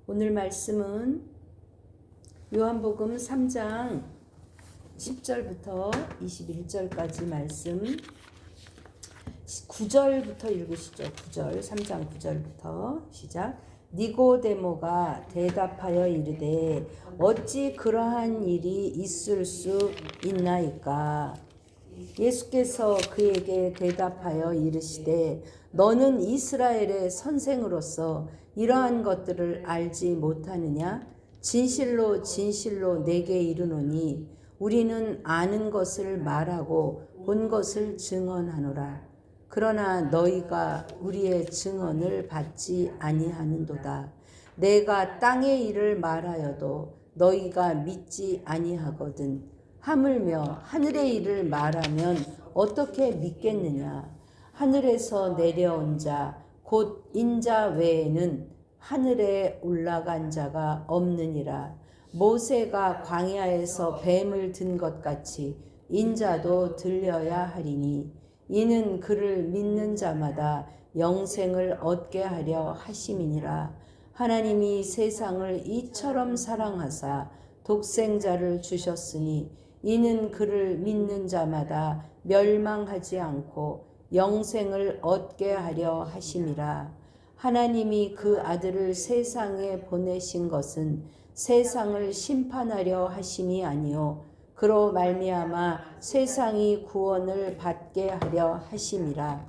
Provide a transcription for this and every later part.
오늘 말씀은 요한복음 3장 10절부터 21절까지 말씀 9절부터 읽으시죠. 9절, 3장 9절부터 시작. 니고데모가 대답하여 이르되 어찌 그러한 일이 있을 수 있나이까? 예수께서 그에게 대답하여 이르시되 너는 이스라엘의 선생으로서 이러한 것들을 알지 못하느냐? 진실로 진실로 내게 이르노니 우리는 아는 것을 말하고 본 것을 증언하노라. 그러나 너희가 우리의 증언을 받지 아니하는도다. 내가 땅의 일을 말하여도 너희가 믿지 아니하거든. 하물며 하늘의 일을 말하면 어떻게 믿겠느냐? 하늘에서 내려온 자 곧 인자 외에는 하늘에 올라간 자가 없느니라. 모세가 광야에서 뱀을 든 것 같이 인자도 들려야 하리니 이는 그를 믿는 자마다 영생을 얻게 하려 하심이니라. 하나님이 세상을 이처럼 사랑하사 독생자를 주셨으니 이는 그를 믿는 자마다 멸망하지 않고 영생을 얻게 하려 하심이라. 하나님이 그 아들을 세상에 보내신 것은 세상을 심판하려 하심이 아니요 그로 말미암아 세상이 구원을 받게 하려 하심이라.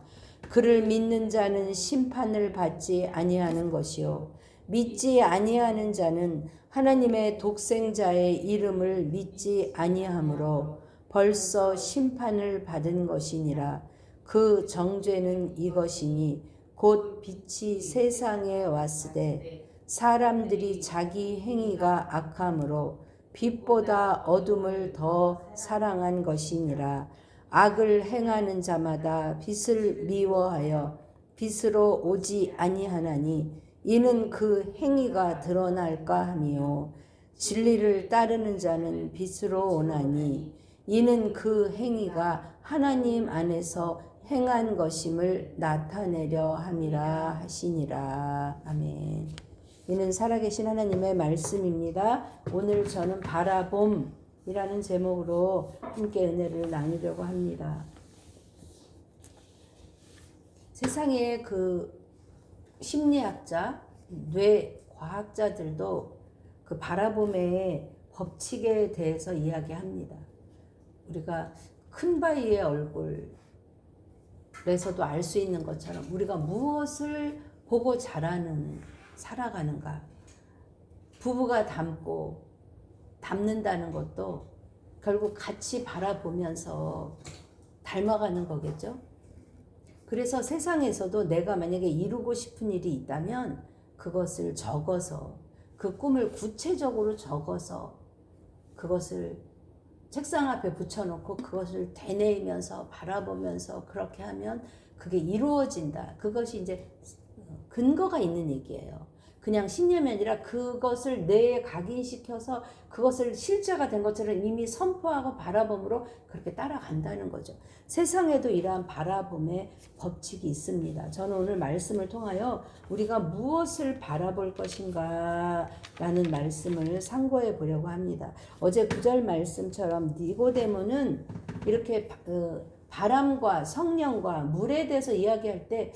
그를 믿는 자는 심판을 받지 아니하는 것이요 믿지 아니하는 자는 하나님의 독생자의 이름을 믿지 아니하므로 벌써 심판을 받은 것이니라. 그 정죄는 이것이니 곧 빛이 세상에 왔으되 사람들이 자기 행위가 악함으로 빛보다 어둠을 더 사랑한 것이니라. 악을 행하는 자마다 빛을 미워하여 빛으로 오지 아니하나니 이는 그 행위가 드러날까 함이요 진리를 따르는 자는 빛으로 오나니 이는 그 행위가 하나님 안에서 행한 것임을 나타내려 함이라 하시니라. 아멘. 이는 살아계신 하나님의 말씀입니다. 오늘 저는 바라봄이라는 제목으로 함께 은혜를 나누려고 합니다. 세상에 그 심리학자, 뇌과학자들도 그 바라봄의 법칙에 대해서 이야기합니다. 우리가 큰 바위의 얼굴에서도 알 수 있는 것처럼 우리가 무엇을 보고 살아가는가. 부부가 닮는다는 것도 결국 같이 바라보면서 닮아가는 거겠죠. 그래서 세상에서도 내가 만약에 이루고 싶은 일이 있다면 그것을 적어서 그 꿈을 구체적으로 적어서 그것을 책상 앞에 붙여놓고 그것을 되뇌이면서 바라보면서 그렇게 하면 그게 이루어진다. 그것이 이제 근거가 있는 얘기예요. 그냥 신념이 아니라 그것을 뇌에 각인시켜서 그것을 실제가 된 것처럼 이미 선포하고 바라봄으로 그렇게 따라간다는 거죠. 세상에도 이러한 바라봄의 법칙이 있습니다. 저는 오늘 말씀을 통하여 우리가 무엇을 바라볼 것인가 라는 말씀을 상고해 보려고 합니다. 어제 9절 말씀처럼 니고데모는 이렇게 바람과 성령과 물에 대해서 이야기할 때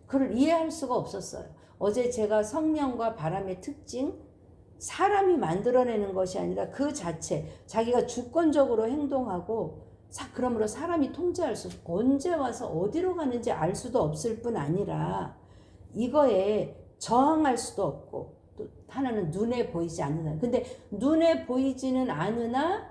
그걸 이해할 수가 없었어요. 어제 제가 성령과 바람의 특징, 사람이 만들어내는 것이 아니라 그 자체, 자기가 주권적으로 행동하고 그러므로 사람이 통제할 수, 언제 와서 어디로 가는지 알 수도 없을 뿐 아니라 이거에 저항할 수도 없고 또 하나는 눈에 보이지 않는다. 근데 눈에 보이지는 않으나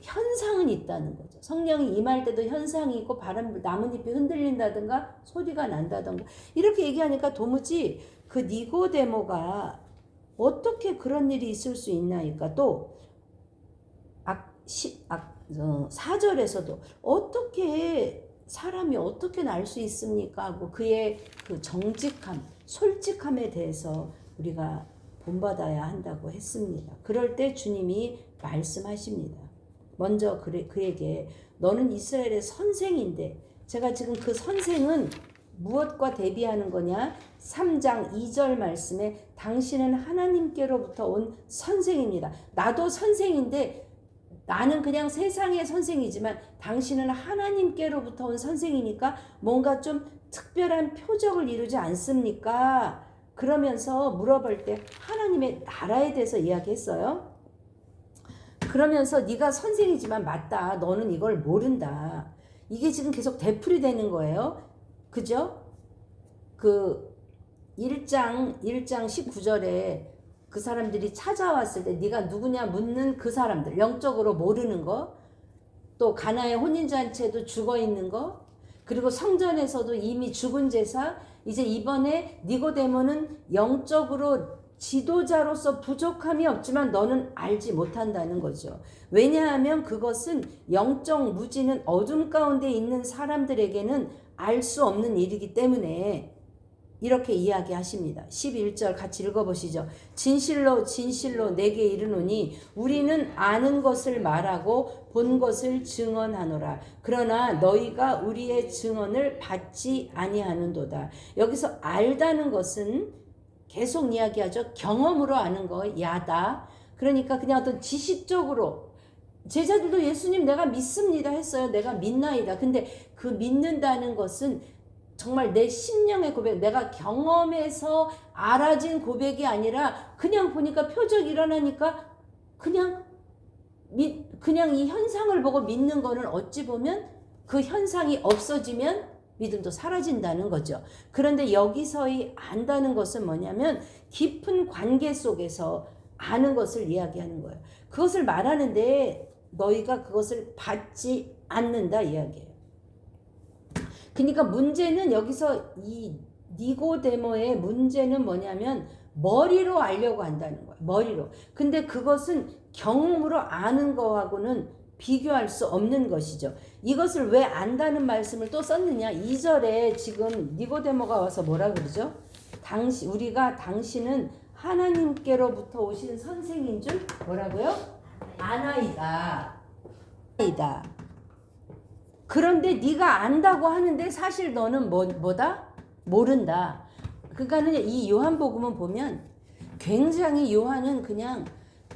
현상은 있다는 거죠. 성령이 임할 때도 현상이 있고 바람, 나뭇잎이 흔들린다든가 소리가 난다든가 이렇게 얘기하니까 도무지 그 니고데모가 어떻게 그런 일이 있을 수 있나니까 또 4절에서도 어떻게 사람이 어떻게 날 수 있습니까 하고 그의 그 정직함, 솔직함에 대해서 우리가 본받아야 한다고 했습니다. 그럴 때 주님이 말씀하십니다. 먼저 그에게 너는 이스라엘의 선생인데 제가 지금 그 선생은 무엇과 대비하는 거냐? 3장 2절 말씀에 당신은 하나님께로부터 온 선생입니다. 나도 선생인데 나는 그냥 세상의 선생이지만 당신은 하나님께로부터 온 선생이니까 뭔가 좀 특별한 표적을 이루지 않습니까? 그러면서 물어볼 때 하나님의 나라에 대해서 이야기했어요. 그러면서 네가 선생이지만 맞다. 너는 이걸 모른다. 이게 지금 계속 되풀이 되는 거예요. 그죠? 그 1장 19절에 그 사람들이 찾아왔을 때 네가 누구냐 묻는 그 사람들, 영적으로 모르는 거, 또 가나의 혼인잔치에도 죽어있는 거, 그리고 성전에서도 이미 죽은 제사, 이제 이번에 니고데모는 영적으로 지도자로서 부족함이 없지만 너는 알지 못한다는 거죠. 왜냐하면 그것은 영적 무지는 어둠 가운데 있는 사람들에게는 알 수 없는 일이기 때문에 이렇게 이야기하십니다. 11절 같이 읽어보시죠. 진실로 진실로 내게 이르노니 우리는 아는 것을 말하고 본 것을 증언하노라. 그러나 너희가 우리의 증언을 받지 아니하는도다. 여기서 알다는 것은 계속 이야기하죠. 경험으로 아는 거, 야다. 그러니까 그냥 어떤 지식적으로 제자들도 예수님 내가 믿습니다 했어요. 내가 믿나이다. 근데 그 믿는다는 것은 정말 내 심령의 고백, 내가 경험해서 알아진 고백이 아니라 그냥 보니까 표적이 일어나니까 그냥 이 현상을 보고 믿는 거는 어찌 보면 그 현상이 없어지면 믿음도 사라진다는 거죠. 그런데 여기서의 안다는 것은 뭐냐면 깊은 관계 속에서 아는 것을 이야기하는 거예요. 그것을 말하는데 너희가 그것을 받지 않는다 이야기예요. 그러니까 문제는 여기서 이 니고데모의 문제는 뭐냐면 머리로 알려고 한다는 거예요. 머리로. 근데 그것은 경험으로 아는 거하고는 비교할 수 없는 것이죠. 이것을 왜 안다는 말씀을 또 썼느냐? 2절에 지금 니고데모가 와서 뭐라 그러죠? 우리가 당신은 하나님께로부터 오신 선생인 줄 뭐라고요? 아나이다. 그런데 네가 안다고 하는데 사실 너는 뭐다? 모른다. 그러니까는 이 요한복음은 보면 굉장히 요한은 그냥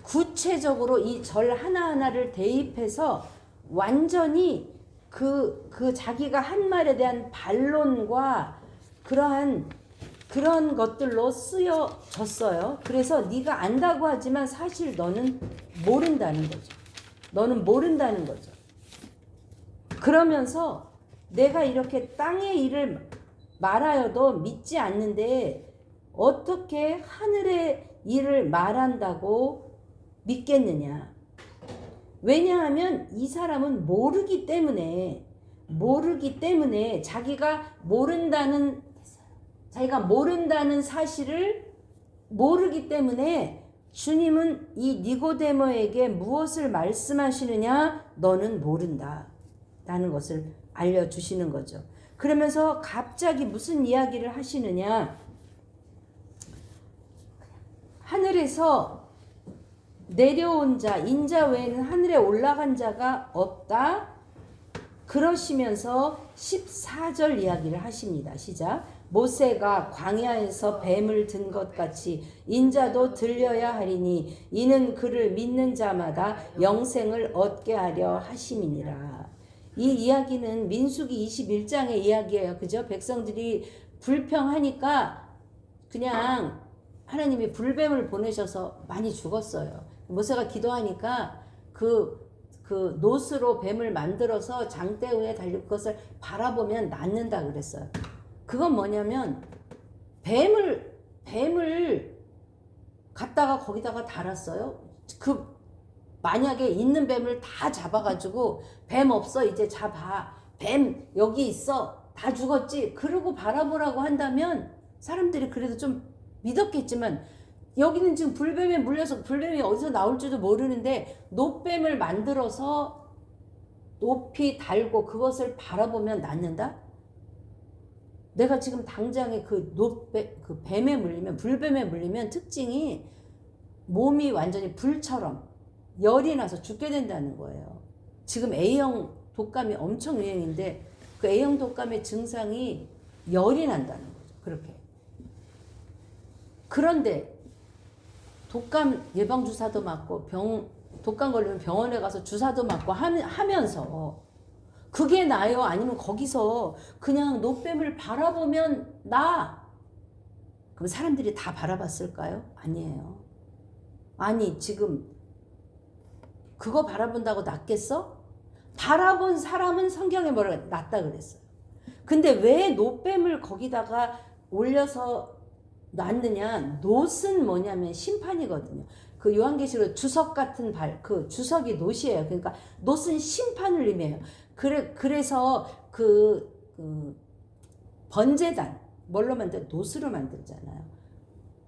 구체적으로 이 절 하나하나를 대입해서 완전히 그 자기가 한 말에 대한 반론과 그런 것들로 쓰여졌어요. 그래서 네가 안다고 하지만 사실 너는 모른다는 거죠. 너는 모른다는 거죠. 그러면서 내가 이렇게 땅의 일을 말하여도 믿지 않는데 어떻게 하늘의 일을 말한다고 믿겠느냐. 왜냐하면 이 사람은 모르기 때문에 자기가 모른다는 사실을 모르기 때문에 주님은 이 니고데모에게 무엇을 말씀하시느냐? 너는 모른다. 라는 것을 알려주시는 거죠. 그러면서 갑자기 무슨 이야기를 하시느냐? 하늘에서 내려온 자, 인자 외에는 하늘에 올라간 자가 없다. 그러시면서 14절 이야기를 하십니다. 시작. 모세가 광야에서 뱀을 든 것 같이 인자도 들려야 하리니 이는 그를 믿는 자마다 영생을 얻게 하려 하심이니라. 이 이야기는 민수기 21장의 이야기예요. 그죠? 백성들이 불평하니까 그냥 하나님이 불뱀을 보내셔서 많이 죽었어요. 모세가 기도하니까 그 노스로 뱀을 만들어서 장대우에 달리고 그것을 바라보면 낫는다 그랬어요. 그건 뭐냐면 뱀을 갖다가 거기다가 달았어요. 만약에 있는 뱀을 다 잡아가지고 뱀 없어 이제 잡아. 뱀 여기 있어. 다 죽었지. 그러고 바라보라고 한다면 사람들이 그래도 좀 믿었겠지만 여기는 지금 불뱀에 물려서 불뱀이 어디서 나올지도 모르는데 노뱀을 만들어서 높이 달고 그것을 바라보면 낫는다? 내가 지금 당장에 그 뱀에 물리면 불뱀에 물리면 특징이 몸이 완전히 불처럼 열이 나서 죽게 된다는 거예요. 지금 A형 독감이 엄청 유행인데 그 A형 독감의 증상이 열이 난다는 거죠. 그렇게. 그런데 독감 예방주사도 맞고 독감 걸리면 병원에 가서 주사도 맞고 하면서 그게 나요? 아니면 거기서 그냥 노뱀을 바라보면 나? 그럼 사람들이 다 바라봤을까요? 아니에요. 아니 지금 그거 바라본다고 낫겠어? 바라본 사람은 성경에 뭐라 낫다 그랬어요. 근데 왜 노뱀을 거기다가 올려서 놨느냐? 놋은 뭐냐면 심판이거든요. 그 요한계시록 주석 같은 그 주석이 놋이에요. 그러니까 놋은 심판을 의미해요. 그래서 그 번제단 뭘로 만들? 놋으로 만들잖아요.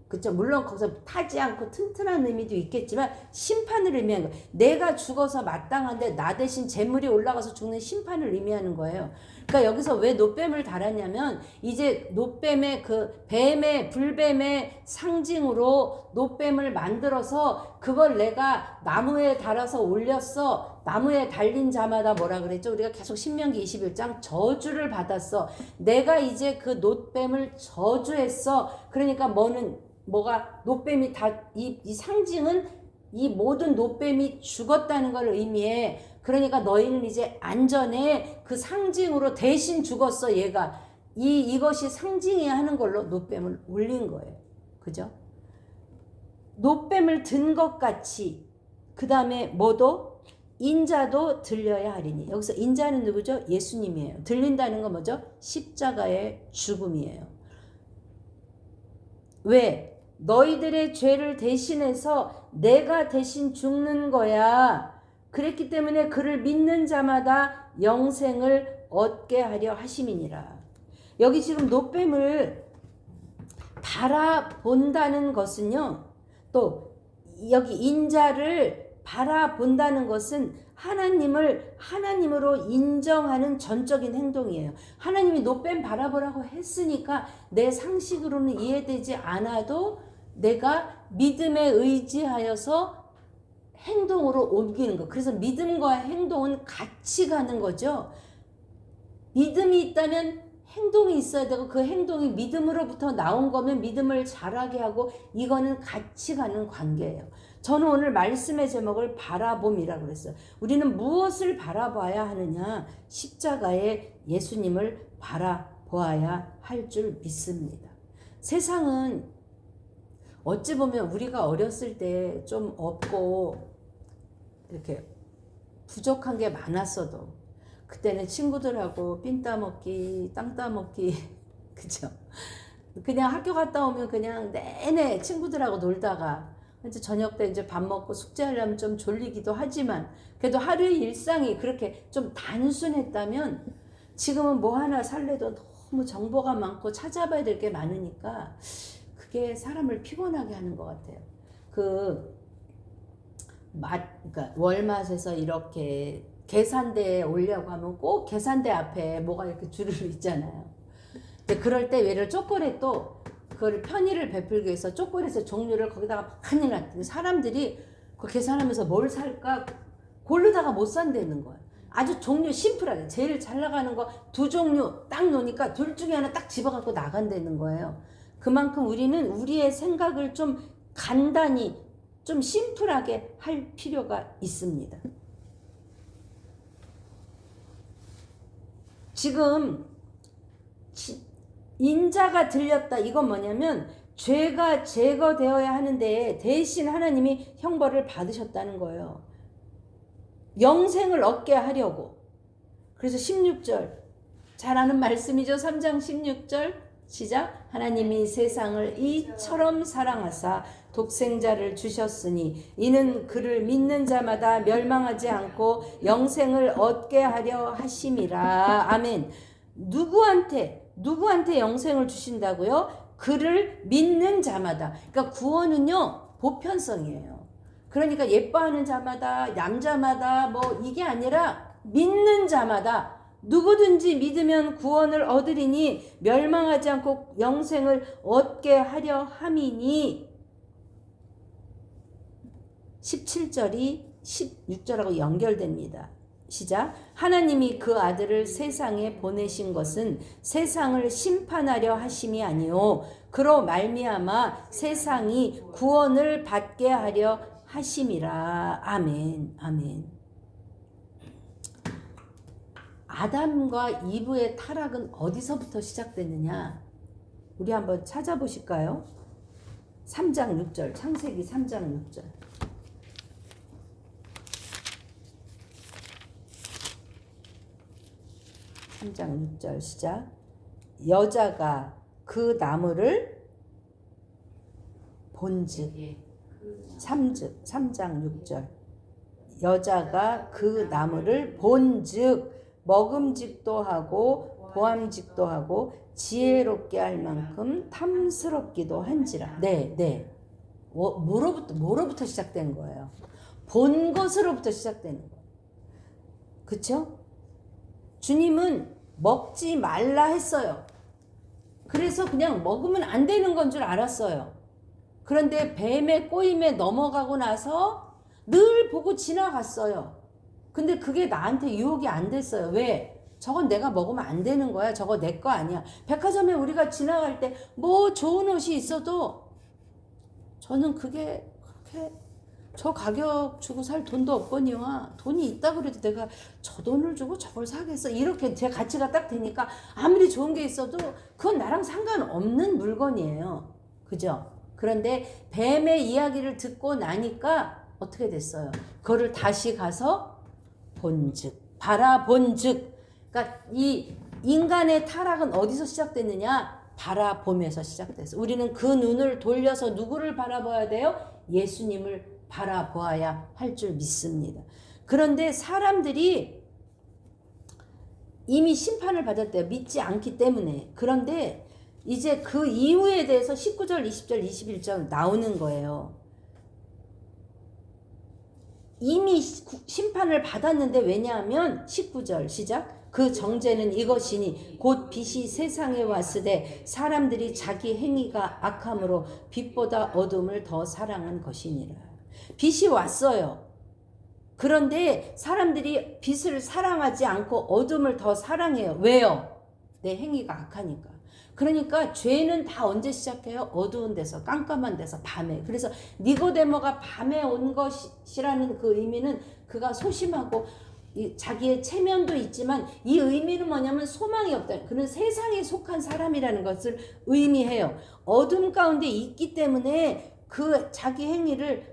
그쵸? 물론 거기서 타지 않고 튼튼한 의미도 있겠지만 심판을 의미하는 거예요. 내가 죽어서 마땅한데 나 대신 재물이 올라가서 죽는 심판을 의미하는 거예요. 그러니까 여기서 왜 놋뱀을 달았냐면 이제 놋뱀의 그 불뱀의 상징으로 놋뱀을 만들어서 그걸 내가 나무에 달아서 올렸어. 나무에 달린 자마다 뭐라 그랬죠? 우리가 계속 신명기 21장 저주를 받았어. 내가 이제 그 놋뱀을 저주했어. 그러니까 뭐가 놋뱀이 이 상징은 이 모든 놋뱀이 죽었다는 걸 의미해. 그러니까 너희는 이제 안전해. 그 상징으로 대신 죽었어. 얘가 이것이 상징해야 하는 걸로 놋뱀을 올린 거예요. 그죠? 놋뱀을 든 것 같이 그 다음에 뭐도 인자도 들려야 하리니. 여기서 인자는 누구죠? 예수님이에요. 들린다는 건 뭐죠? 십자가의 죽음이에요. 왜? 너희들의 죄를 대신해서 내가 대신 죽는 거야. 그랬기 때문에 그를 믿는 자마다 영생을 얻게 하려 하심이니라. 여기 지금 놋뱀을 바라본다는 것은요. 또 여기 인자를 바라본다는 것은 하나님을 하나님으로 인정하는 전적인 행동이에요. 하나님이 놋뱀 바라보라고 했으니까 내 상식으로는 이해되지 않아도 내가 믿음에 의지하여서 행동으로 옮기는 거. 그래서 믿음과 행동은 같이 가는 거죠. 믿음이 있다면 행동이 있어야 되고 그 행동이 믿음으로부터 나온 거면 믿음을 자라게 하고 이거는 같이 가는 관계예요. 저는 오늘 말씀의 제목을 바라봄이라고 그랬어요. 우리는 무엇을 바라봐야 하느냐? 십자가의 예수님을 바라보아야 할 줄 믿습니다. 세상은 어찌 보면 우리가 어렸을 때 좀 없고 이렇게 부족한 게 많았어도 그때는 친구들하고 삥 따먹기, 땅 따먹기, 그죠? 그냥 학교 갔다 오면 그냥 내내 친구들하고 놀다가 이제 저녁 때 이제 밥 먹고 숙제하려면 좀 졸리기도 하지만 그래도 하루의 일상이 그렇게 좀 단순했다면 지금은 뭐 하나 살래도 너무 정보가 많고 찾아봐야 될 게 많으니까 그게 사람을 피곤하게 하는 것 같아요. 그러니까 월마트에서 이렇게 계산대에 오려고 하면 꼭 계산대 앞에 뭐가 이렇게 줄을 있잖아요. 근데 그럴 때 예를 초콜릿도 그걸 편의를 베풀기 위해서 초콜릿의 종류를 거기다가 많이 놨더니 사람들이 그 계산하면서 뭘 살까 고르다가 못 산다는 거예요. 아주 종류 심플하게 제일 잘 나가는 거 2종류 딱 놓으니까 둘 중에 하나 딱 집어갖고 나간다는 거예요. 그만큼 우리는 우리의 생각을 좀 간단히 좀 심플하게 할 필요가 있습니다. 지금 인자가 들렸다. 이건 뭐냐면 죄가 제거되어야 하는데 대신 하나님이 형벌을 받으셨다는 거예요. 영생을 얻게 하려고. 그래서 16절 잘 아는 말씀이죠. 3장 16절 시작. 하나님이 세상을 이처럼 사랑하사 독생자를 주셨으니 이는 그를 믿는 자마다 멸망하지 않고 영생을 얻게 하려 하심이라. 아멘. 누구한테 영생을 주신다고요? 그를 믿는 자마다. 그러니까 구원은요 보편성이에요. 그러니까 예뻐하는 자마다 남자마다 뭐 이게 아니라 믿는 자마다 누구든지 믿으면 구원을 얻으리니 멸망하지 않고 영생을 얻게 하려 함이니. 17절이 16절하고 연결됩니다. 시작. 하나님이 그 아들을 세상에 보내신 것은 세상을 심판하려 하심이 아니요 그로 말미암아 세상이 구원을 받게 하려 하심이라. 아멘. 아멘. 아담과 이브의 타락은 어디서부터 시작됐느냐? 우리 한번 찾아보실까요? 3장 6절, 창세기 3장 6절. 3장 6절 시작. 여자가 그 나무를 본즉 3장 6절. 여자가 그 나무를 본즉 먹음직도 하고 보암직도 하고 지혜롭게 할 만큼 탐스럽기도 한지라. 네. 뭐로부터 시작된 거예요? 본 것으로부터 시작되는 거예요. 그쵸? 주님은 먹지 말라 했어요. 그래서 그냥 먹으면 안 되는 건 줄 알았어요. 그런데 뱀의 꼬임에 넘어가고 나서 늘 보고 지나갔어요. 근데 그게 나한테 유혹이 안 됐어요. 왜? 저건 내가 먹으면 안 되는 거야. 저거 내 거 아니야. 백화점에 우리가 지나갈 때 뭐 좋은 옷이 있어도 저는 그게 그렇게 저 가격 주고 살 돈도 없거니와 돈이 있다 그래도 내가 저 돈을 주고 저걸 사겠어. 이렇게 제 가치가 딱 되니까 아무리 좋은 게 있어도 그건 나랑 상관없는 물건이에요. 그죠? 그런데 뱀의 이야기를 듣고 나니까 어떻게 됐어요? 그거를 다시 가서 본즉, 바라본즉. 그러니까 이 인간의 타락은 어디서 시작됐느냐? 바라보면서 시작됐어요. 우리는 그 눈을 돌려서 누구를 바라봐야 돼요? 예수님을 바라보아야 할 줄 믿습니다. 그런데 사람들이 이미 심판을 받았대요. 믿지 않기 때문에. 그런데 이제 그 이후에 대해서 19절, 20절, 21절 나오는 거예요. 이미 심판을 받았는데 왜냐하면 19절 시작. 그 정죄는 이것이니 곧 빛이 세상에 왔으되 사람들이 자기 행위가 악함으로 빛보다 어둠을 더 사랑한 것이니라. 빛이 왔어요. 그런데 사람들이 빛을 사랑하지 않고 어둠을 더 사랑해요. 왜요? 내 행위가 악하니까. 그러니까 죄는 다 언제 시작해요? 어두운 데서, 깜깜한 데서, 밤에. 그래서 니고데모가 밤에 온 것이라는 그 의미는 그가 소심하고 자기의 체면도 있지만 이 의미는 뭐냐면 소망이 없다. 그는 세상에 속한 사람이라는 것을 의미해요. 어둠 가운데 있기 때문에 그 자기 행위를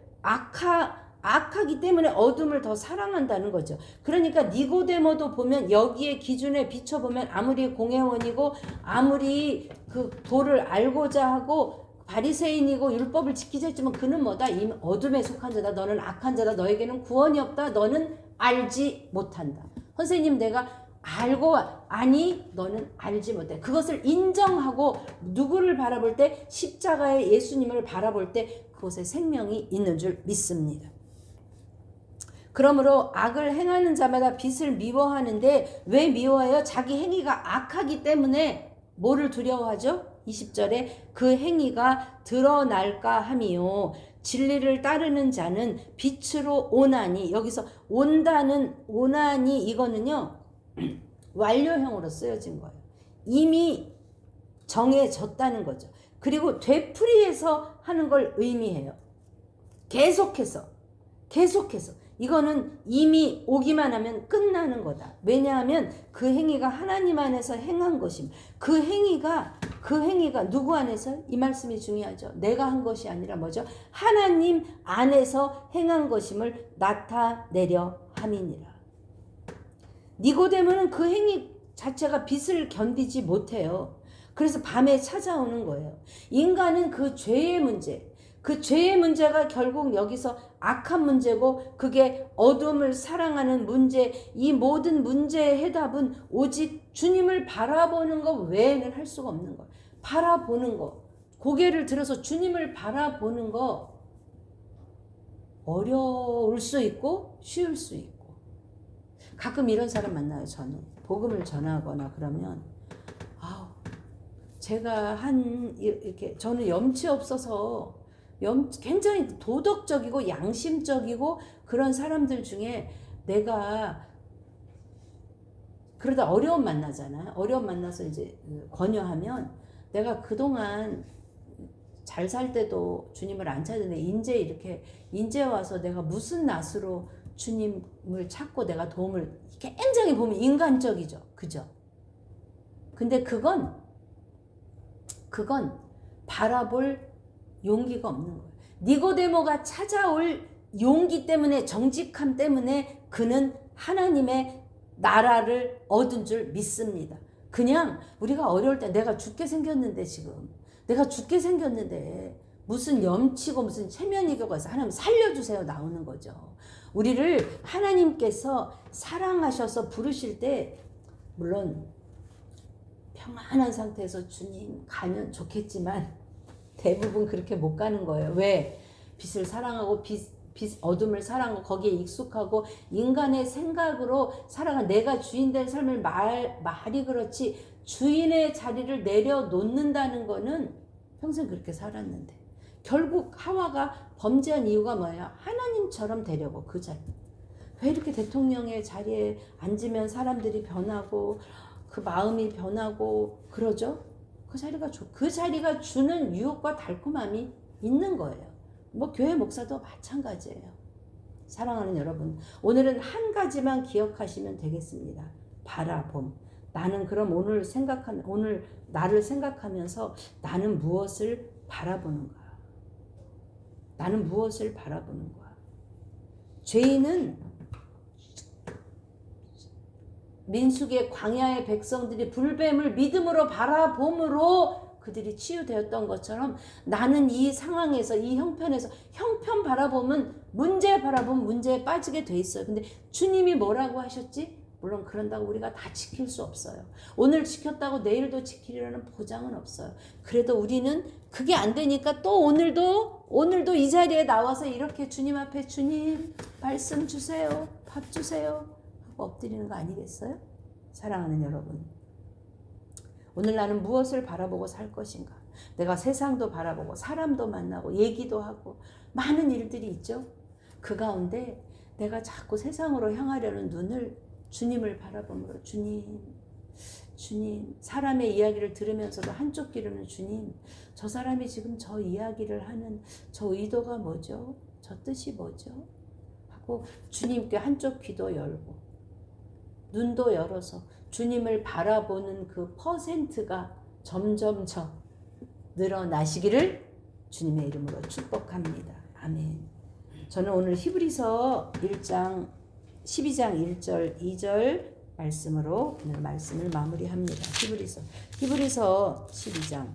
악하기 때문에 어둠을 더 사랑한다는 거죠. 그러니까 니고데모도 보면 여기에 기준에 비춰보면 아무리 공회원이고 아무리 그 도를 알고자 하고 바리새인이고 율법을 지키자 했지만 그는 뭐다? 이 어둠에 속한 자다. 너는 악한 자다. 너에게는 구원이 없다. 너는 알지 못한다. 선생님 내가 알고 아니 너는 알지 못해. 그것을 인정하고 누구를 바라볼 때 십자가의 예수님을 바라볼 때 그곳에 생명이 있는 줄 믿습니다. 그러므로 악을 행하는 자마다 빛을 미워하는데 왜 미워해요? 자기 행위가 악하기 때문에 뭐를 두려워하죠? 20절에 그 행위가 드러날까 함이요 진리를 따르는 자는 빛으로 오나니. 여기서 온다는 오나니 이거는요 완료형으로 쓰여진 거예요. 이미 정해졌다는 거죠. 그리고 되풀이해서 하는 걸 의미해요. 계속해서 이거는 이미 오기만 하면 끝나는 거다. 왜냐하면 그 행위가 하나님 안에서 행한 것임. 그 행위가 누구 안에서? 이 말씀이 중요하죠. 내가 한 것이 아니라 뭐죠? 하나님 안에서 행한 것임을 나타내려 함이니라. 니고데모는 그 행위 자체가 빛을 견디지 못해요. 그래서 밤에 찾아오는 거예요. 인간은 그 죄의 문제가 결국 여기서 악한 문제고 그게 어둠을 사랑하는 문제, 이 모든 문제의 해답은 오직 주님을 바라보는 것 외에는 할 수가 없는 거예요. 바라보는 거, 고개를 들어서 주님을 바라보는 거 어려울 수 있고 쉬울 수 있고. 가끔 이런 사람 만나요. 저는 복음을 전하거나 그러면 제가 이렇게 저는 염치 없어서 굉장히 도덕적이고 양심적이고 그런 사람들 중에 내가 그러다 어려움 만나잖아요. 어려움 만나서 이제 권유하면 내가 그동안 잘 살 때도 주님을 안 찾았는데 인제 와서 내가 무슨 낯으로 주님을 찾고 내가 도움을 굉장히 보면 인간적이죠. 그죠? 근데 그건 바라볼 용기가 없는 거예요. 니고데모가 찾아올 용기 때문에, 정직함 때문에 그는 하나님의 나라를 얻은 줄 믿습니다. 그냥 우리가 어려울 때 내가 죽게 생겼는데 무슨 염치고 무슨 체면이고 해서 하나님 살려주세요 나오는 거죠. 우리를 하나님께서 사랑하셔서 부르실 때 물론 평안한 상태에서 주님 가면 좋겠지만 대부분 그렇게 못 가는 거예요. 왜? 빛을 사랑하고 어둠을 사랑하고 거기에 익숙하고 인간의 생각으로 살아간 내가 주인 된 삶을 말이 그렇지 주인의 자리를 내려놓는다는 거는 평생 그렇게 살았는데 결국 하와가 범죄한 이유가 뭐예요? 하나님처럼 되려고 그 자리. 왜 이렇게 대통령의 자리에 앉으면 사람들이 변하고 그 마음이 변하고 그러죠? 그 자리가 주는 유혹과 달콤함이 있는 거예요. 뭐 교회 목사도 마찬가지예요. 사랑하는 여러분, 오늘은 한 가지만 기억하시면 되겠습니다. 바라봄. 나는 그럼 오늘 나를 생각하면서 나는 무엇을 바라보는가? 나는 무엇을 바라보는 거야? 죄인은 민수기의 광야의 백성들이 불뱀을 믿음으로 바라봄으로 그들이 치유되었던 것처럼 나는 이 상황에서 이 형편에서 형편 바라보면 문제에 빠지게 돼 있어요. 근데 주님이 뭐라고 하셨지? 물론 그런다고 우리가 다 지킬 수 없어요. 오늘 지켰다고 내일도 지키리라는 보장은 없어요. 그래도 우리는 그게 안 되니까 또 오늘도 이 자리에 나와서 이렇게 주님 앞에 주님 말씀 주세요. 밥 주세요. 하고 엎드리는 거 아니겠어요? 사랑하는 여러분. 오늘 나는 무엇을 바라보고 살 것인가? 내가 세상도 바라보고 사람도 만나고 얘기도 하고 많은 일들이 있죠. 그 가운데 내가 자꾸 세상으로 향하려는 눈을 주님을 바라보므로 주님 사람의 이야기를 들으면서도 한쪽 귀로는 주님 저 사람이 지금 저 이야기를 하는 저 의도가 뭐죠? 저 뜻이 뭐죠? 하고 주님께 한쪽 귀도 열고 눈도 열어서 주님을 바라보는 그 퍼센트가 점점 늘어나시기를 주님의 이름으로 축복합니다. 아멘. 저는 오늘 히브리서 12장 1절 2절 말씀으로 오늘 말씀을 마무리합니다. 히브리서 12장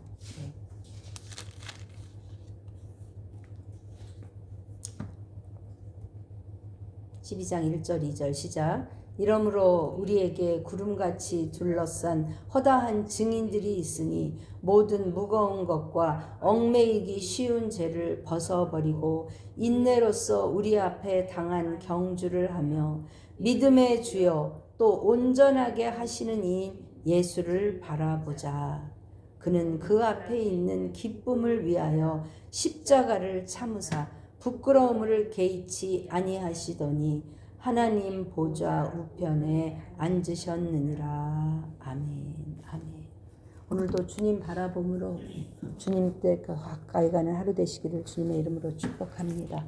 1절 2절 시작. 이러므로 우리에게 구름같이 둘러싼 허다한 증인들이 있으니 모든 무거운 것과 얽매이기 쉬운 죄를 벗어버리고 인내로써 우리 앞에 당한 경주를 하며 믿음의 주여 또 온전하게 하시는 이인 예수를 바라보자. 그는 그 앞에 있는 기쁨을 위하여 십자가를 참으사 부끄러움을 개의치 아니하시더니 하나님 보좌 우편에 앉으셨느니라. 아멘. 아멘. 오늘도 주님 바라봄으로 주님 때 그 가까이 가는 하루 되시기를 주님의 이름으로 축복합니다.